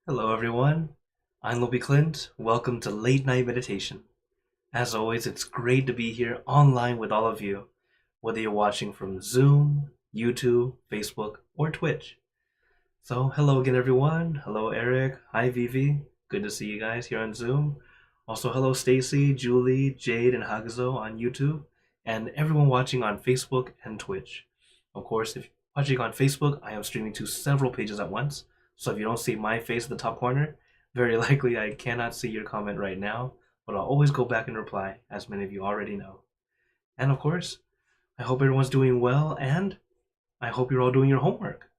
Hello, everyone. I'm Lobby Clint. Welcome to Late Night Meditation. As always, it's great to be here online with all of you, whether you're watching from Zoom, YouTube, Facebook, or Twitch. So, hello again, everyone. Hello, Eric. Hi, Vivi. Good to see you guys here on Zoom. Also, hello, Stacy, Julie, Jade, and Hagazo on YouTube, and everyone watching on Facebook and Twitch. Of course, if you're watching on Facebook, I am streaming to several pages at once. So if you don't see my face in the top corner, very likely I cannot see your comment right now, but I'll always go back and reply, as many of you already know. And of course, I hope everyone's doing well, and I hope you're all doing your homework.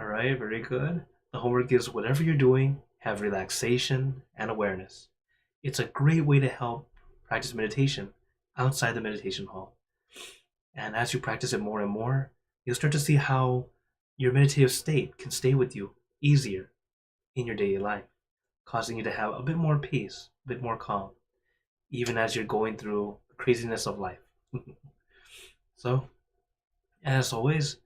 All right, very good. The homework is whatever you're doing, have relaxation and awareness. It's a great way to help practice meditation outside the meditation hall. And as you practice it more and more, you'll start to see how your meditative state can stay with you easier in your daily life, causing you to have a bit more peace, a bit more calm, even as you're going through the craziness of life. So, as always,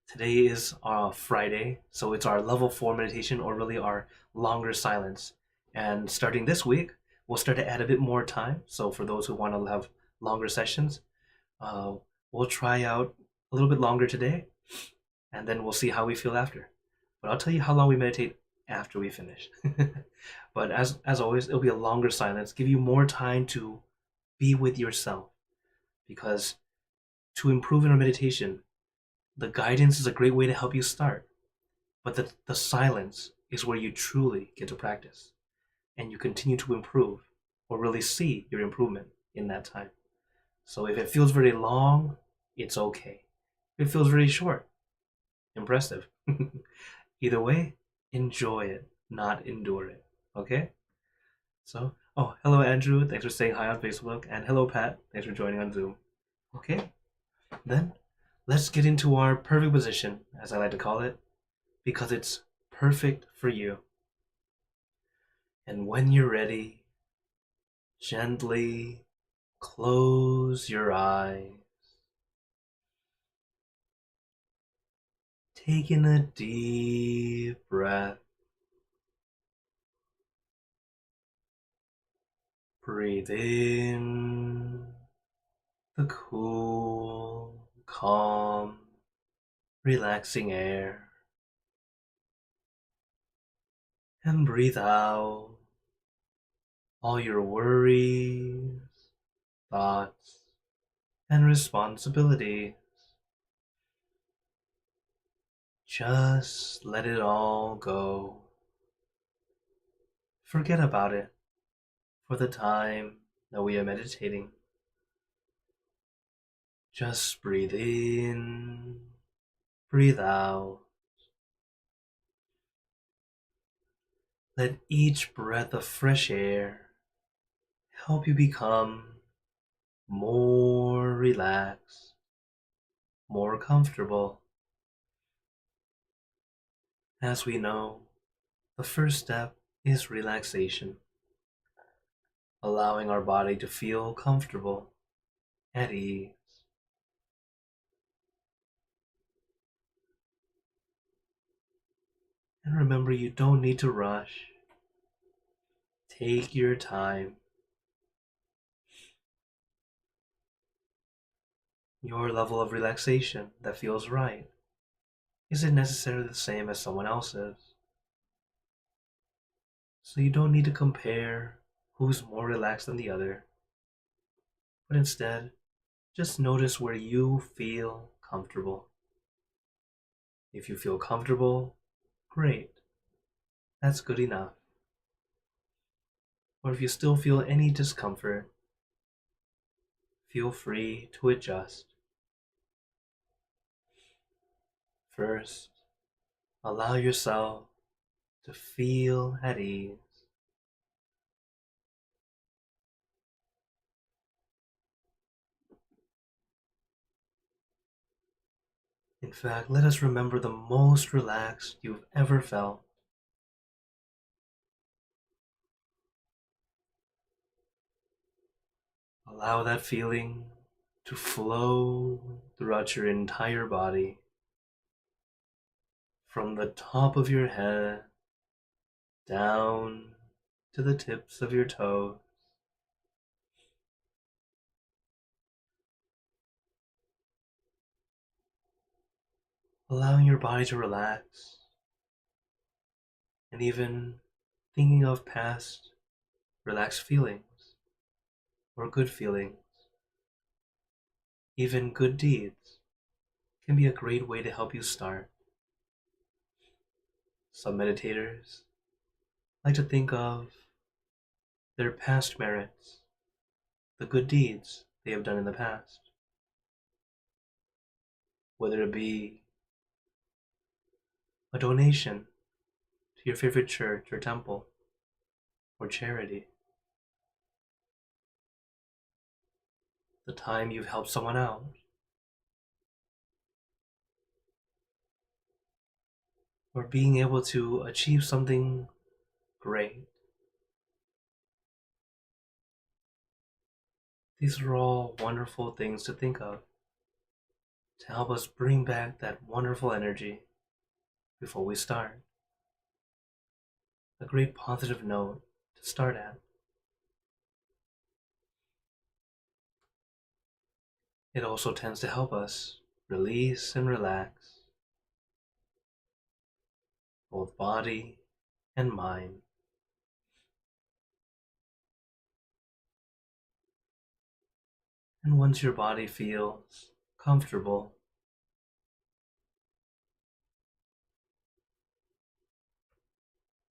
today is Friday, so it's our level 4 meditation, or really our longer silence. And starting this week, we'll start to add a bit more time. So for those who want to have longer sessions, uh, we'll try out a little bit longer today, and then we'll see how we feel after. But I'll tell you how long we meditate after we finish. But as always, it'll be a longer silence, give you more time to be with yourself. Because to improve in our meditation, the guidance is a great way to help you start. But the silence is where you truly get to practice. And you continue to improve, or really see your improvement in that time. So if it feels very long, it's okay. If it feels very short, impressive. Either way, enjoy it, not endure it. Okay? So, hello Andrew. Thanks for saying hi on Facebook. And hello Pat. Thanks for joining on Zoom. Okay, then let's get into our perfect position, as I like to call it, because it's perfect for you. And when you're ready, gently close your eyes. Take in a deep breath. Breathe in the cool, calm, relaxing air. And breathe out all your worries, thoughts, and responsibilities. Just let it all go. Forget about it for the time that we are meditating. Just breathe in, breathe out. Let each breath of fresh air help you become more relaxed, more comfortable. As we know, the first step is relaxation, allowing our body to feel comfortable, at ease. And remember, you don't need to rush. Take your time. Your level of relaxation that feels right isn't necessarily the same as someone else's. So you don't need to compare who's more relaxed than the other, but instead, just notice where you feel comfortable. If you feel comfortable, great. That's good enough. Or if you still feel any discomfort, feel free to adjust. First, allow yourself to feel at ease. In fact, let us remember the most relaxed you've ever felt. Allow that feeling to flow throughout your entire body, from the top of your head down to the tips of your toes. Allowing your body to relax, and even thinking of past relaxed feelings or good feelings, even good deeds, can be a great way to help you start. Some meditators like to think of their past merits, the good deeds they have done in the past, whether it be a donation to your favorite church or temple, or charity, the time you've helped someone out, or being able to achieve something great. These are all wonderful things to think of to help us bring back that wonderful energy before we start. A great positive note to start at. It also tends to help us release and relax both body and mind. And once your body feels comfortable,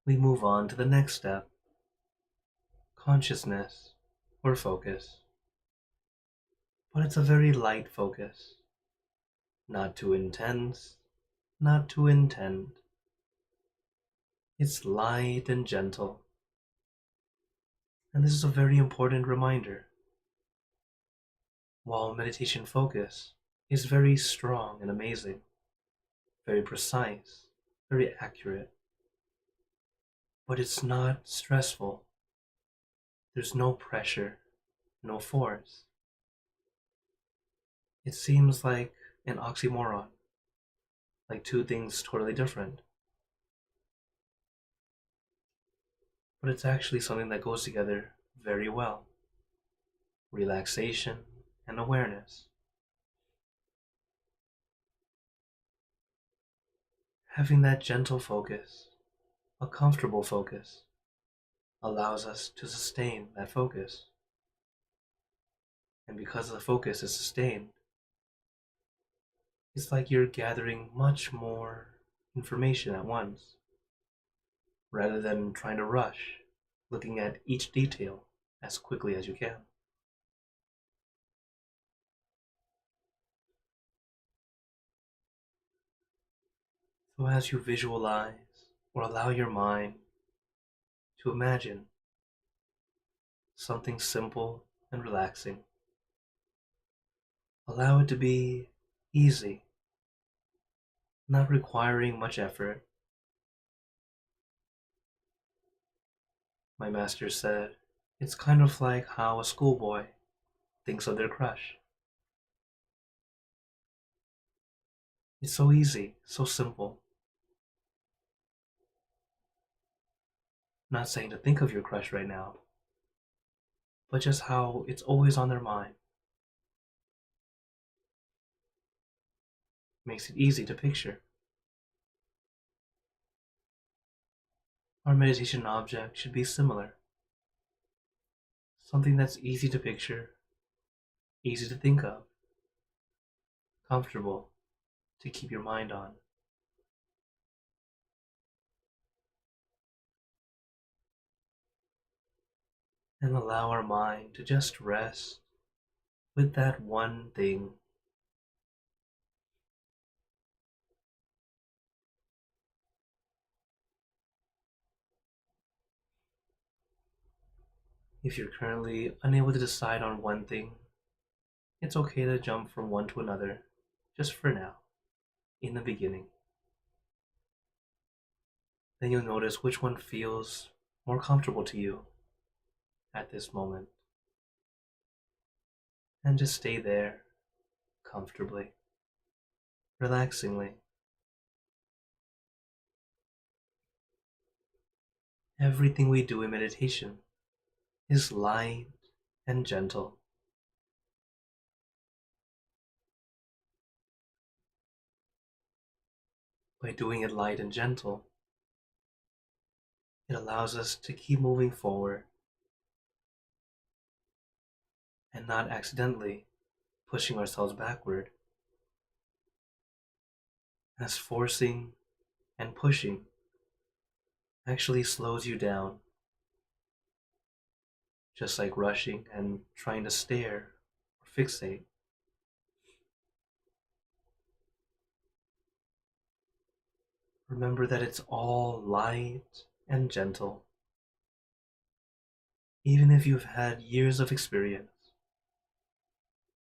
we move on to the next step, consciousness or focus. But it's a very light focus, not too intense, not too intent. It's light and gentle. And this is a very important reminder. While meditation focus is very strong and amazing, very precise, very accurate, but it's not stressful. There's no pressure, no force. It seems like an oxymoron, like two things totally different. But it's actually something that goes together very well. Relaxation and awareness. Having that gentle focus, a comfortable focus, allows us to sustain that focus. And because the focus is sustained, it's like you're gathering much more information at once, rather than trying to rush, looking at each detail as quickly as you can. So as you visualize or allow your mind to imagine something simple and relaxing, allow it to be easy, not requiring much effort. My master said, it's kind of like how a schoolboy thinks of their crush. It's so easy, so simple. I'm not saying to think of your crush right now, but just how it's always on their mind. Makes it easy to picture. Our meditation object should be similar. Something that's easy to picture, easy to think of, comfortable to keep your mind on. And allow our mind to just rest with that one thing. If you're currently unable to decide on one thing, it's okay to jump from one to another, just for now, in the beginning. Then you'll notice which one feels more comfortable to you at this moment. And just stay there, comfortably, relaxingly, Everything we do in meditation is light and gentle. By doing it light and gentle, it allows us to keep moving forward and not accidentally pushing ourselves backward, as forcing and pushing actually slows you down, just like rushing and trying to stare or fixate. Remember that it's all light and gentle. Even if you've had years of experience,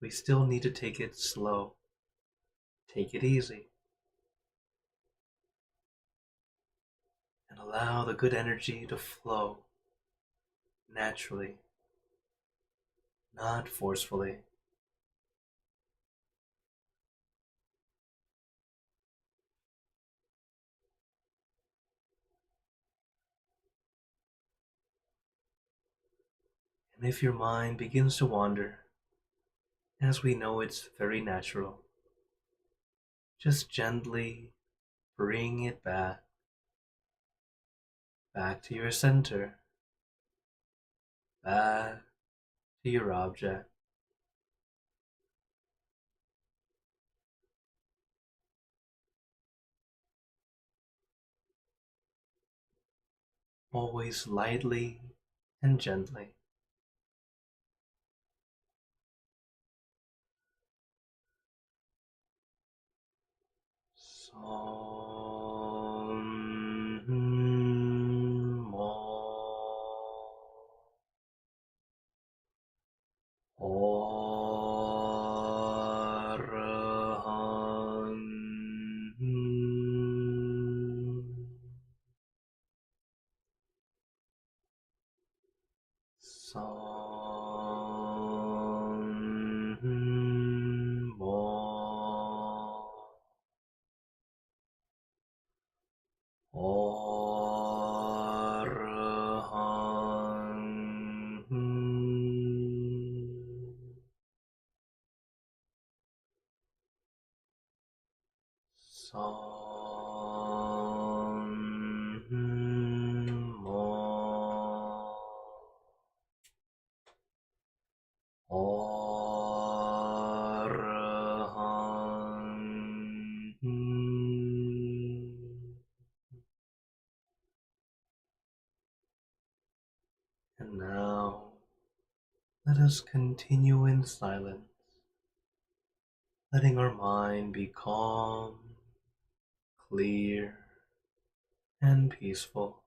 we still need to take it slow, take it easy, and allow the good energy to flow naturally, not forcefully. And if your mind begins to wander, as we know it's very natural, just gently bring it back to your center, back to your object. Always lightly and gently. Mo And now, let us continue in silence, letting our mind be calm, clear, and peaceful.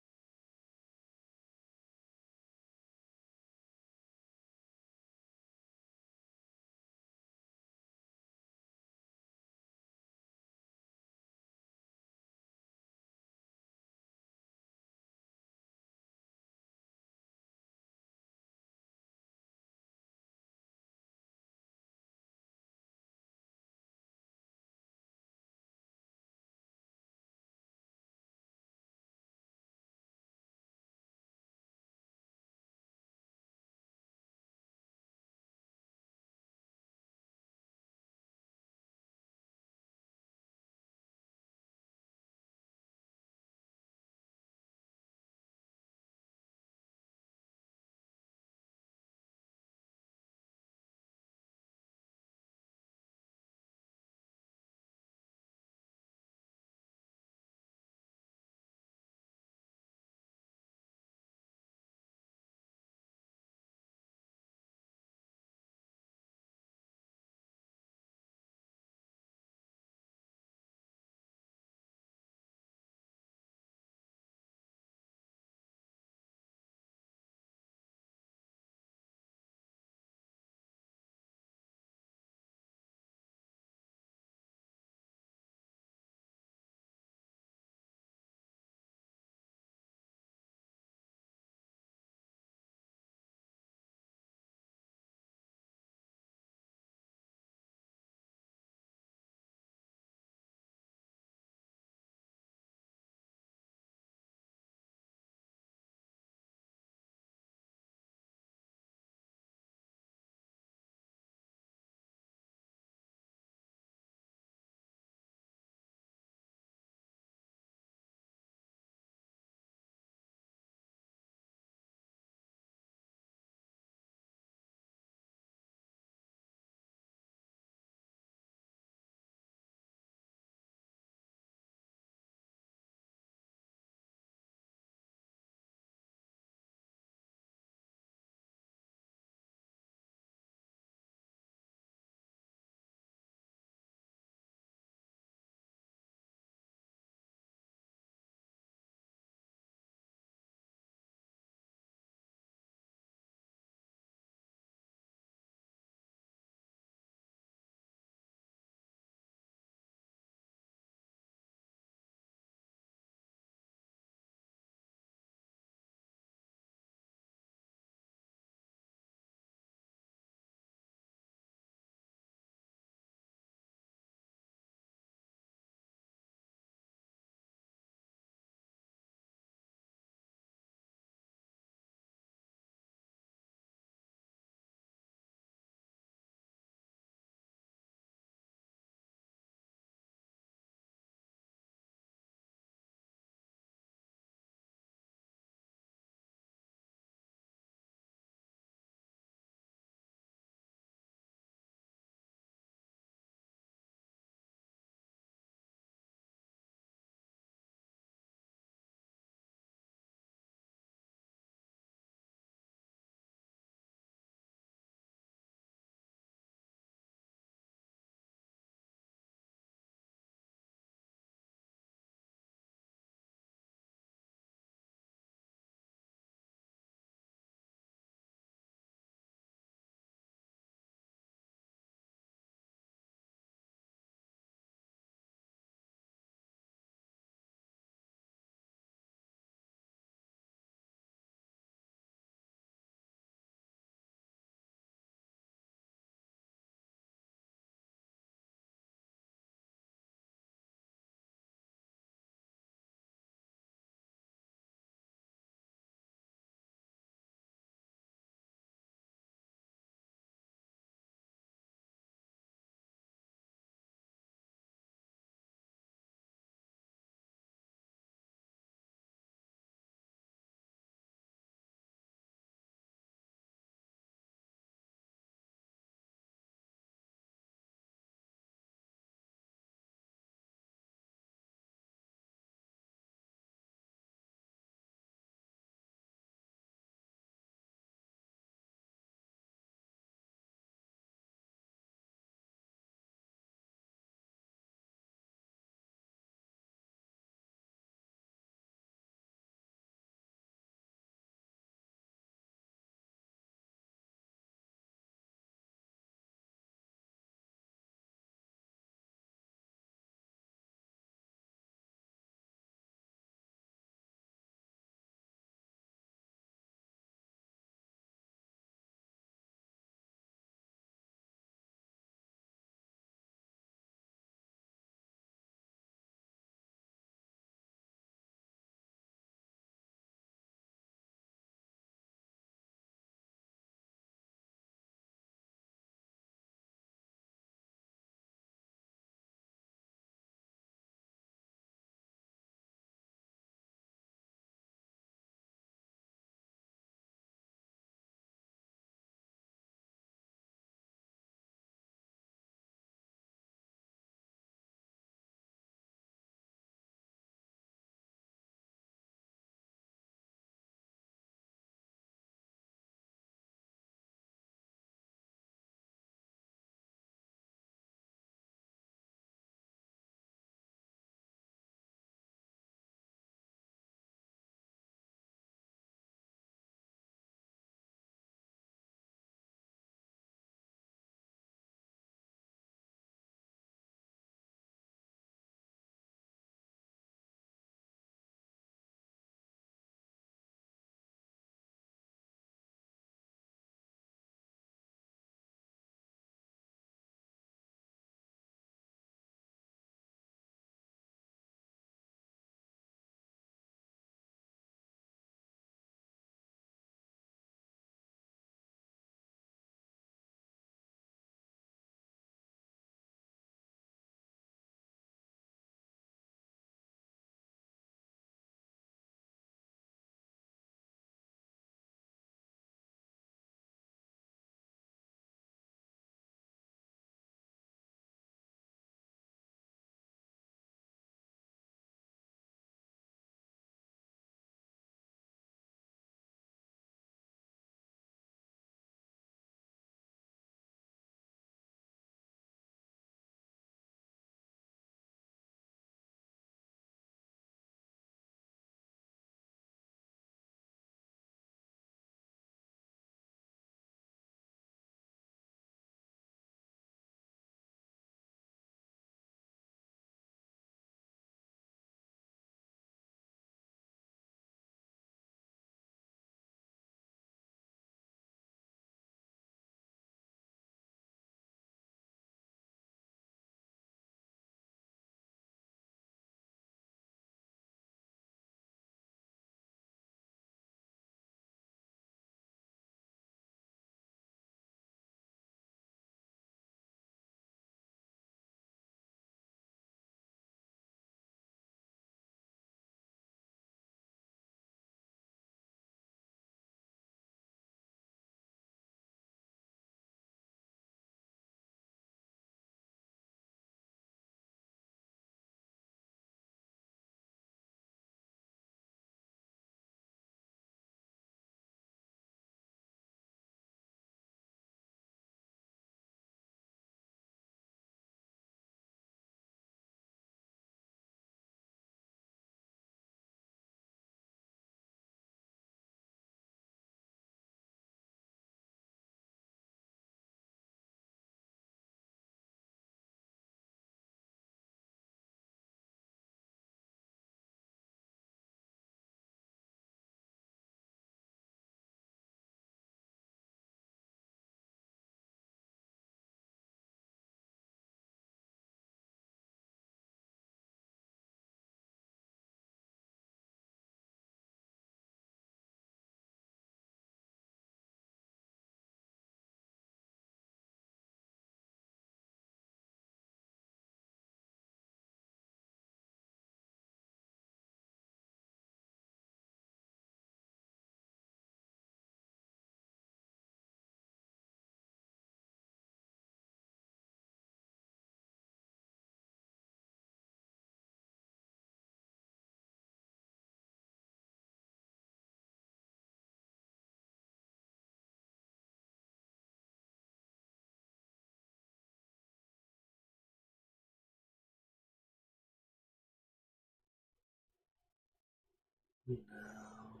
Now,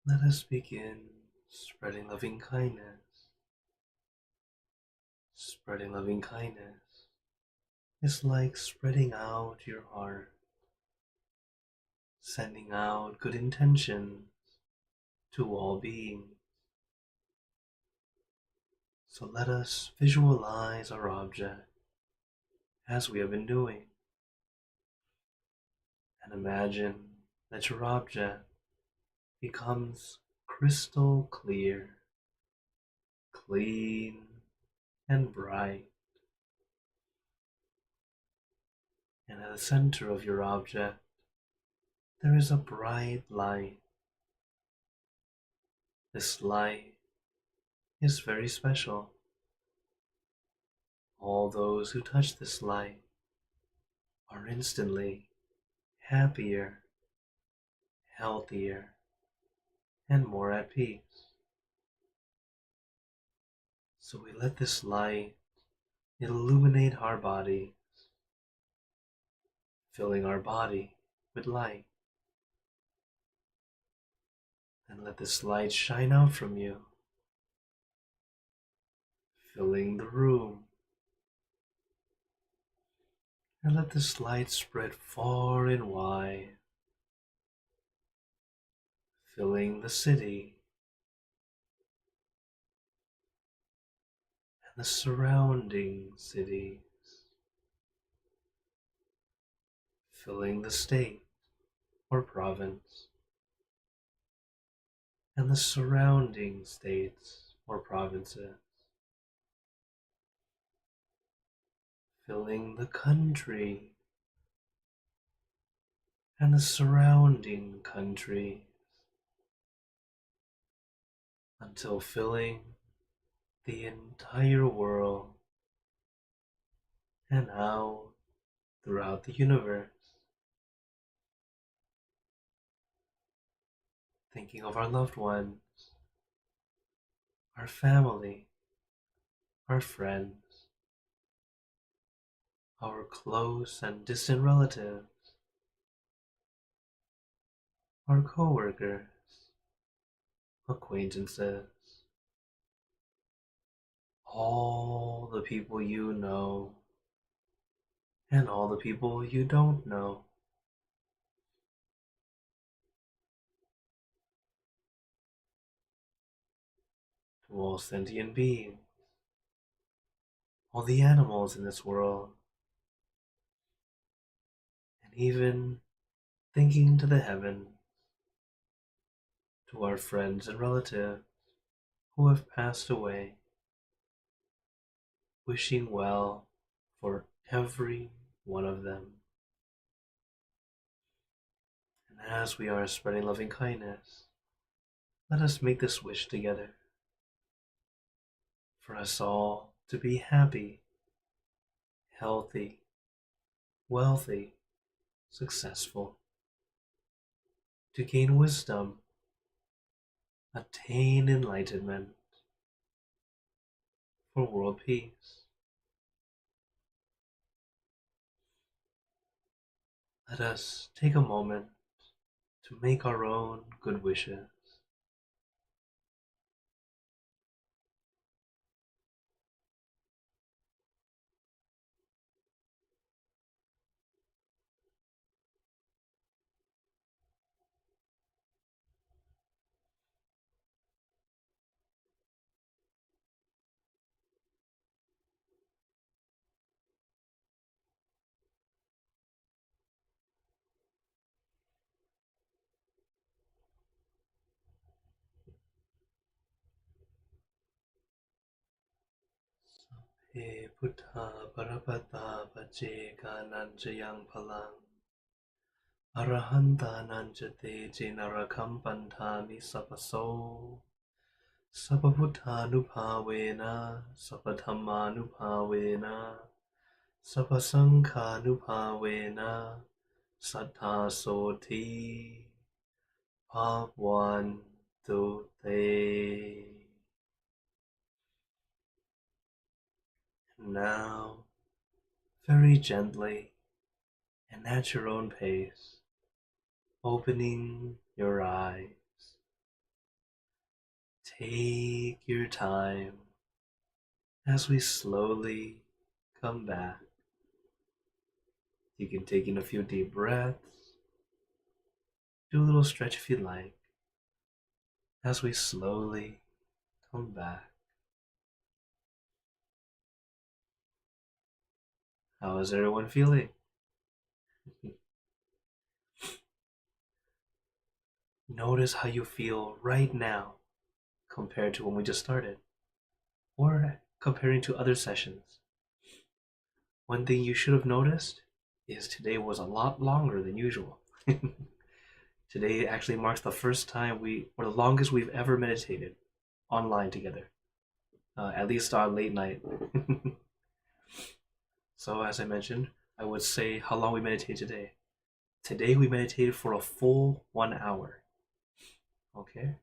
let us begin spreading loving kindness. Spreading loving kindness is like spreading out your heart, sending out good intentions to all beings. So let us visualize our object as we have been doing, and imagine that your object becomes crystal clear, clean, and bright. And at the center of your object, there is a bright light. This light is very special. All those who touch this light are instantly happier, healthier, and more at peace. So we let this light illuminate our body, filling our body with light. And let this light shine out from you, filling the room. And let this light spread far and wide, filling the city and the surrounding cities, filling the state or province and the surrounding states or provinces, filling the country and the surrounding countries, until filling the entire world and out throughout the universe. Thinking of our loved ones, our family, our friends, our close and distant relatives, our co-workers, acquaintances, all the people you know and all the people you don't know. To all sentient beings, all the animals in this world, and even thinking to the heavens, to our friends and relatives who have passed away, wishing well for every one of them. And as we are spreading loving kindness, let us make this wish together, for us all to be happy, healthy, wealthy, successful, to gain wisdom, attain enlightenment, for world peace. Let us take a moment to make our own good wishes. He Buddha Parapata Pache Nanjayang Palang Arahanta Nanjate Jinarakam Pantami Sapaso Sapaputanupavena Sapathamanupavena Sapasanghanupavena Sattha Soti Bhagwantu Te. Now, very gently and at your own pace, opening your eyes. Take your time as we slowly come back. You can take in a few deep breaths. Do a little stretch if you'd like as we slowly come back. How is everyone feeling? Notice how you feel right now compared to when we just started, or comparing to other sessions. One thing you should have noticed is today was a lot longer than usual. Today actually marks the first time or the longest we've ever meditated online together, at least on late night. So as I mentioned, I would say how long we meditated today. Today we meditated for a full 1 hour. Okay?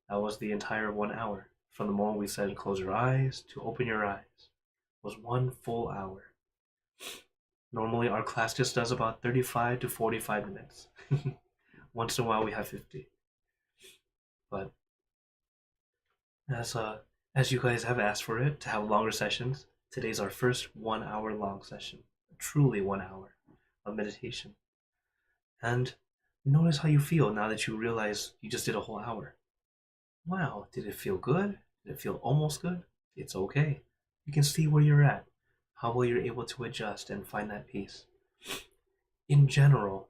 That was the entire 1 hour. From the moment we said close your eyes to open your eyes. It was 1 full hour. Normally our class just does about 35 to 45 minutes. Once in a while we have 50. But as you guys have asked for it to have longer sessions, today's our first 1 hour long session. Truly 1 hour of meditation. And notice how you feel now that you realize you just did a whole hour. Wow, did it feel good? Did it feel almost good? It's okay. You can see where you're at, how well you're able to adjust and find that peace. In general,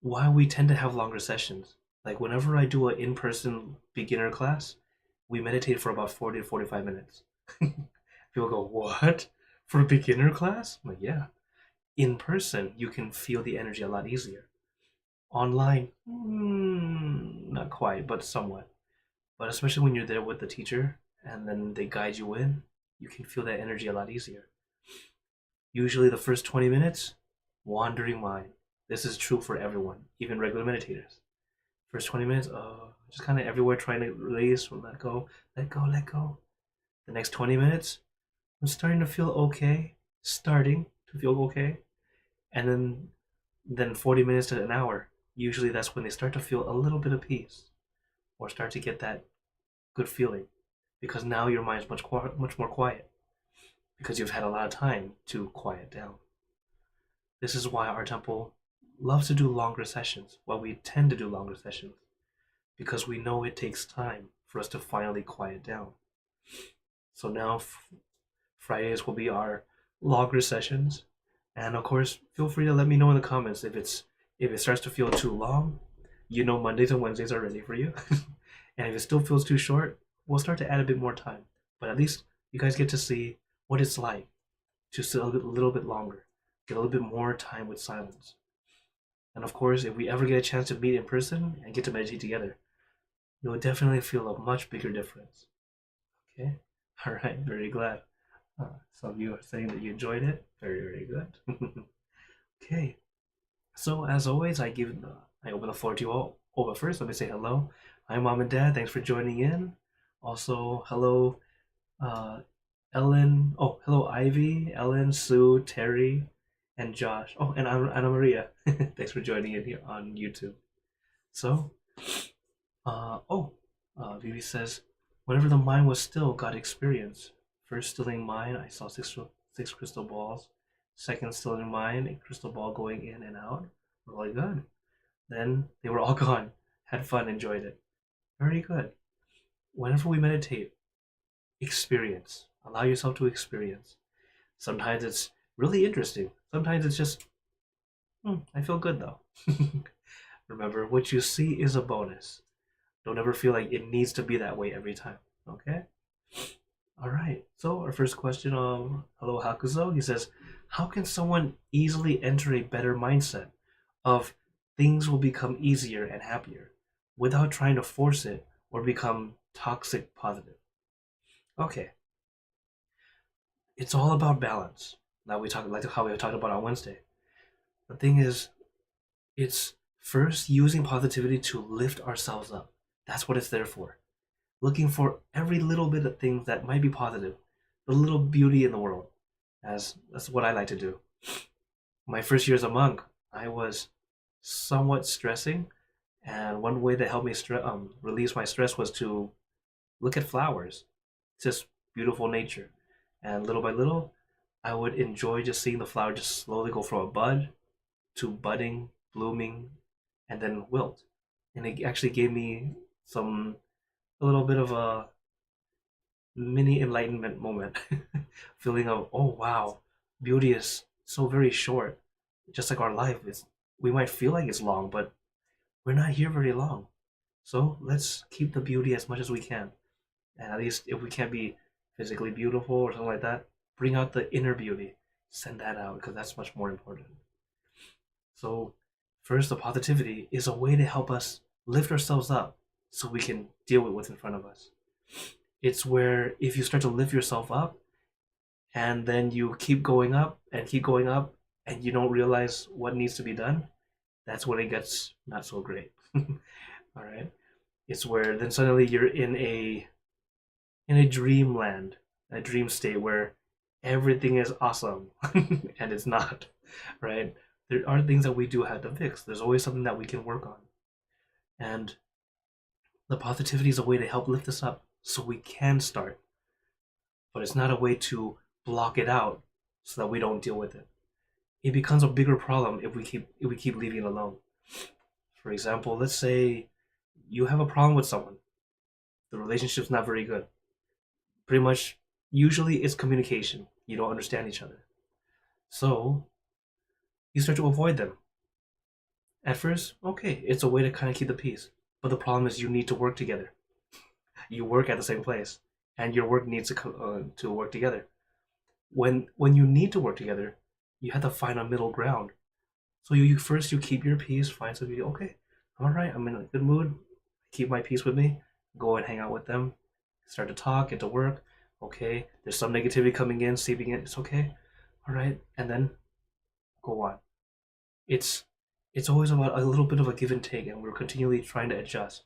why we tend to have longer sessions, like whenever I do an in-person beginner class, we meditate for about 40 to 45 minutes. People go, what? For a beginner class? I'm like, yeah. In person, you can feel the energy a lot easier. Online, not quite, but somewhat. But especially when you're there with the teacher and then they guide you in, you can feel that energy a lot easier. Usually the first 20 minutes, wandering mind. This is true for everyone, even regular meditators. First 20 minutes, just kind of everywhere trying to release, let go, let go, let go. The next 20 minutes, I'm starting to feel okay, starting to feel okay. And then 40 minutes to an hour, usually that's when they start to feel a little bit of peace or start to get that good feeling because now your mind's much more quiet because you've had a lot of time to quiet down. This is why our temple loves to do longer sessions, why we tend to do longer sessions, because we know it takes time for us to finally quiet down. So now Fridays will be our longer sessions, and of course feel free to let me know in the comments if it starts to feel too long. You know Mondays and Wednesdays are ready for you. And if it still feels too short, we'll start to add a bit more time. But at least you guys get to see what it's like to sit a little bit longer, get a little bit more time with silence. And of course, if we ever get a chance to meet in person and get to meditate together, you'll definitely feel a much bigger difference. Okay? All right, very glad. Some of you are saying that you enjoyed it. Very, very good. Okay. So as always, I open the floor to you all. Oh, but first, let me say hello. Hi, Mom and Dad. Thanks for joining in. Also, hello, Ellen. Oh, hello, Ivy, Ellen, Sue, Terry, and Josh. Oh, and Anna Maria. Thanks for joining in here on YouTube. So, Vivi says, whenever the mind was still, got experience. First stilling mind, I saw six crystal balls. Second stilling mind, a crystal ball going in and out. Really good. Then they were all gone. Had fun, enjoyed it. Very good. Whenever we meditate, experience. Allow yourself to experience. Sometimes it's really interesting. Sometimes it's just, I feel good though. Remember, what you see is a bonus. Don't ever feel like it needs to be that way every time. Okay? All right. So our first question, hello Hakuzo. He says, how can someone easily enter a better mindset of things will become easier and happier without trying to force it or become toxic positive? Okay. It's all about balance. Now like how we talked about on Wednesday. The thing is, it's first using positivity to lift ourselves up. That's what it's there for. Looking for every little bit of things that might be positive, the little beauty in the world. That's what I like to do. My first year as a monk, I was somewhat stressing. And one way that helped me release my stress was to look at flowers, just beautiful nature. And little by little, I would enjoy just seeing the flower just slowly go from a bud to budding, blooming, and then wilt. And it actually gave me a little bit of a mini enlightenment moment, feeling of, oh wow, beauty is so very short. Just like our life is, we might feel like it's long, but we're not here very long. So let's keep the beauty as much as we can. And at least if we can't be physically beautiful or something like that, bring out the inner beauty. Send that out because that's much more important. So, first, the positivity is a way to help us lift ourselves up so we can deal with what's in front of us. It's where if you start to lift yourself up and then you keep going up and keep going up and you don't realize what needs to be done, that's when it gets not so great. All right. It's where then suddenly you're in a dreamland, a dream state where everything is awesome and it's not, right? There are things that we do have to fix. There's always something that we can work on. And the positivity is a way to help lift us up so we can start. But it's not a way to block it out so that we don't deal with it. It becomes a bigger problem if we keep leaving it alone. For example, let's say you have a problem with someone. The relationship's not very good. Pretty much, usually it's communication. You don't understand each other. So, you start to avoid them. At first, okay, it's a way to kind of keep the peace. But the problem is you need to work together. You work at the same place, and your work needs to work together. When you need to work together, you have to find a middle ground. So you first you keep your peace, find somebody. Okay, all right, I'm in a good mood. Keep my peace with me. Go and hang out with them. Start to talk, get to work. Okay, there's some negativity coming in, seeping in. It's okay. All right, and then go on. It's it's always about a little bit of a give and take, and we're continually trying to adjust.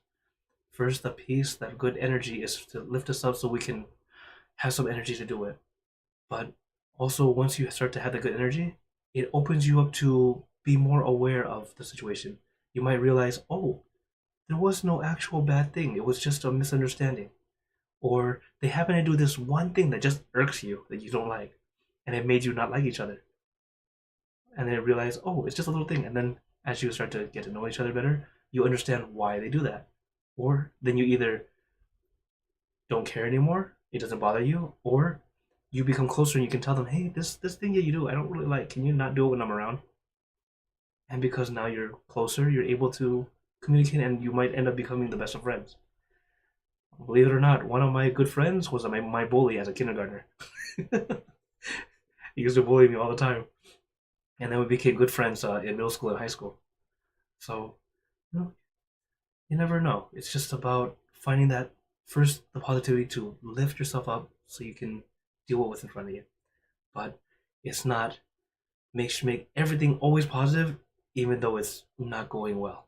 First, the peace, that good energy is to lift us up so we can have some energy to do it. But also, once you start to have the good energy, it opens you up to be more aware of the situation. You might realize, oh, there was no actual bad thing. It was just a misunderstanding. Or they happen to do this one thing that just irks you, that you don't like, and it made you not like each other. And then realize, oh, it's just a little thing. And then as you start to get to know each other better, you understand why they do that. Or then you either don't care anymore, it doesn't bother you, or you become closer and you can tell them, hey, this thing that you do, I don't really like. Can you not do it when I'm around? And because now you're closer, you're able to communicate and you might end up becoming the best of friends. Believe it or not, one of my good friends was my bully as a kindergartner. He used to bully me all the time. And then we became good friends in middle school and high school. So, you know, you never know. It's just about finding that first, the positivity to lift yourself up so you can deal with what's in front of you. But it's not make everything always positive, even though it's not going well.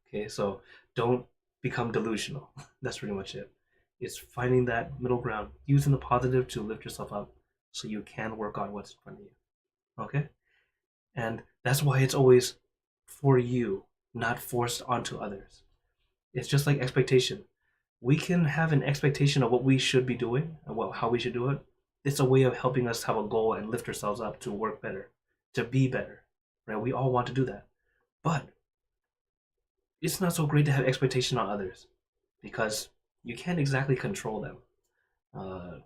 Okay, so don't become delusional. That's pretty much it. It's finding that middle ground, using the positive to lift yourself up so you can work on what's in front of you. Okay? And that's why it's always for you, not forced onto others. It's just like expectation. We can have an expectation of what we should be doing and how we should do it. It's a way of helping us have a goal and lift ourselves up to work better, to be better. Right? We all want to do that. But it's not so great to have expectation on others because you can't exactly control them. Uh,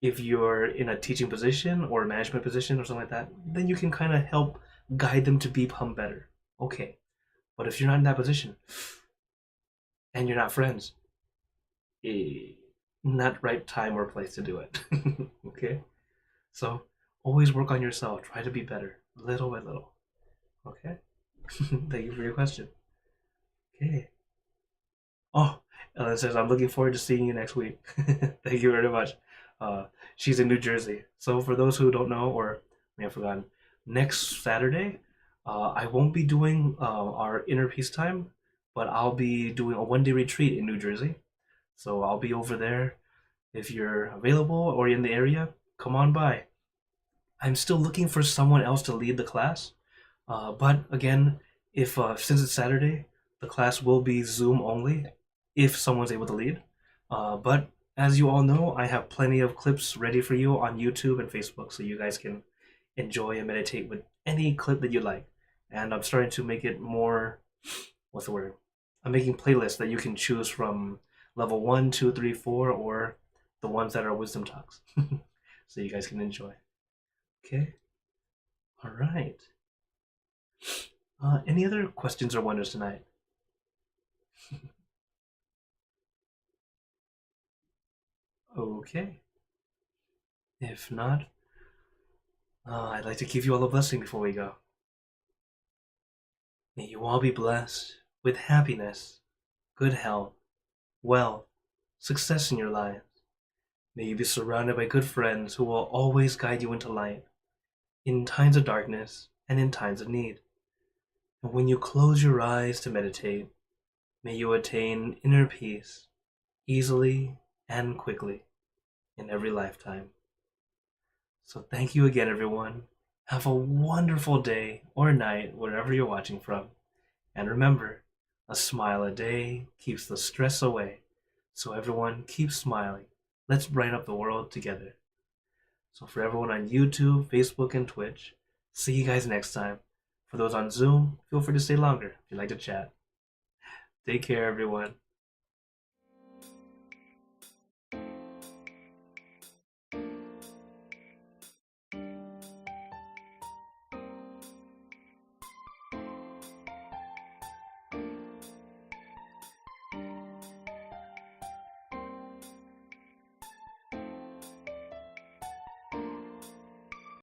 if you're in a teaching position or a management position or something like that, then you can kind of help guide them to become better. Okay. But if you're not in that position and you're not friends, not right time or place to do it. Okay? So always work on yourself. Try to be better, little by little. Okay? Thank you for your question. Okay. Oh, Ellen says, I'm looking forward to seeing you next week. Thank you very much. She's in New Jersey. So for those who don't know or may have forgotten, next Saturday, I won't be doing our inner peace time, but I'll be doing a one-day retreat in New Jersey. So I'll be over there. If you're available or in the area, come on by. I'm still looking for someone else to lead the class. But again, If since it's Saturday, the class will be Zoom only if someone's able to lead. But as you all know, I have plenty of clips ready for you on YouTube and Facebook, so you guys can enjoy and meditate with any clip that you like. And I'm starting to make it more, what's the word? I'm making playlists that you can choose from level 1, 2, 3, 4, or the ones that are wisdom talks. So you guys can enjoy. Okay? All right. Any other questions or wonders tonight? Okay. If not, I'd like to give you all a blessing before we go. May you all be blessed with happiness, good health, wealth, success in your lives. May you be surrounded by good friends who will always guide you into light, in times of darkness and in times of need. And when you close your eyes to meditate, may you attain inner peace, easily and quickly, in every lifetime. So thank you again, everyone. Have a wonderful day or night, wherever you're watching from. And remember, a smile a day keeps the stress away. So everyone, keep smiling. Let's brighten up the world together. So for everyone on YouTube, Facebook, and Twitch, see you guys next time. For those on Zoom, feel free to stay longer if you'd like to chat. Take care, everyone.